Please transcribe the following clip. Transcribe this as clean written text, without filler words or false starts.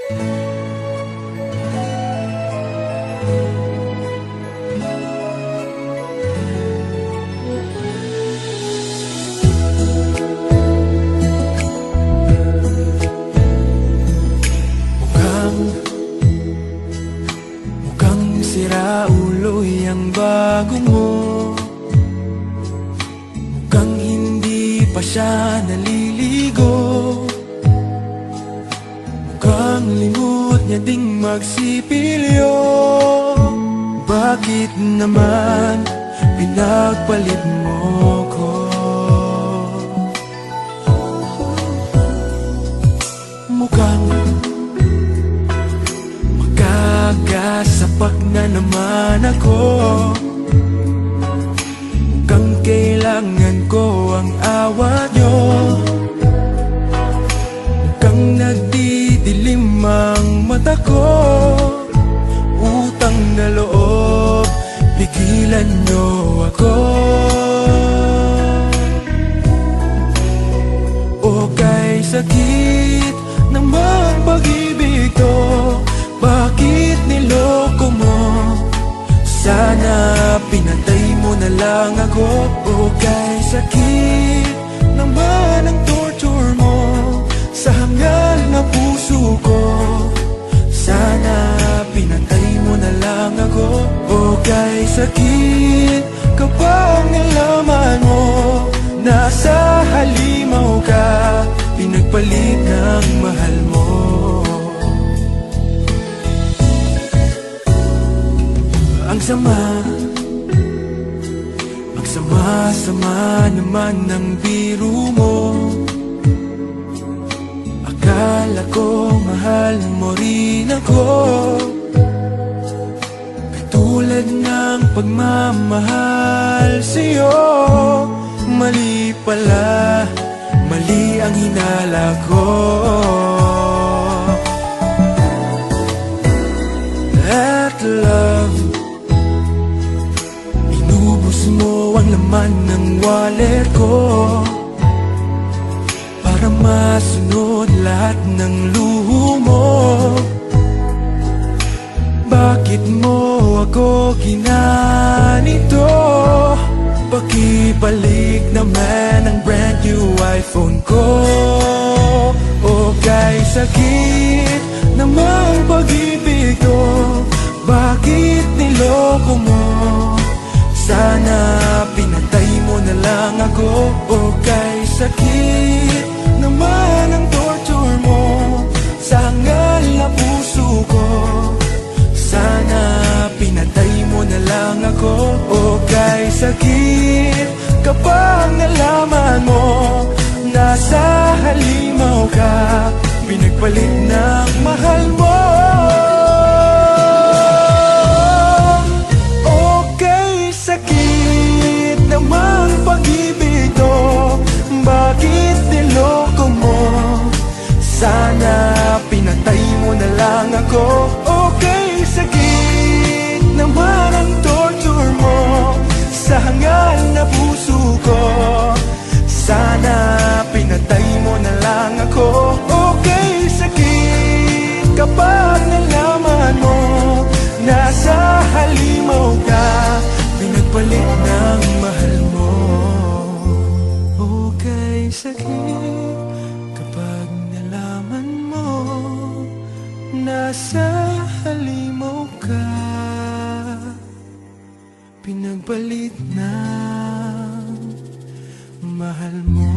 Mukhang sira ulo'y ang bago mo. Mukhang hindi pa siya naliligo. Mukhang limot niya ding magsipilyo. Bakit naman pinagpalit mo ko? Mukhang magkakasapak na naman ako. Mukhang kailangan ko ang awa nyo. Mukhang nagdidilim ang mata ko. Utang na loob, pigilan nyo ako. O kay sakit naman pag-ibig to, bakit niloko mo? Sana pinatay mo na lang ako. O kay sakit naman ang torture mo sa hangal na puso ko. Sana pinatay mo na lang ako. O kay sakit kapag nalaman mo nasa halimaw ka, pinagpalit ng mahal mo. Ang sama naman ng biro mo. Akala ko mahal mo rin ako, katulad ng pagmamahal sa'yo. Mali pala, mali ang hinala ko. At love, inubos mo ang laman ng wallet ko para masunod lahat ng luho mo. Bakit mo ako ginanito? Pakibalik naman ang brand new iPhone ko. O kay sakit namang pag-ibig ko, bakit niloko mo? Sana pinatay mo na lang ako. O kay sakit naman ang torture mo sa hangal na puso ko. Sana pinatay mo na lang ako. O kay sakit kapag nalaman mo nasa halimaw ka, pinagpalit ng mahal mo. Namang pag-ibig to, bakit niloko mo? Sana pinatay mo na lang ako. Okay, sakit naman ang torture mo sa hangal na puso ko. Sana pinatay mo na lang ako. Okay, sakit kapag nalaman mo nasa halimaw ka, pinagpalit ng mahal mo. O kay sakit kapag nalaman mo nasa halimaw ka, pinagpalit ng mahal mo.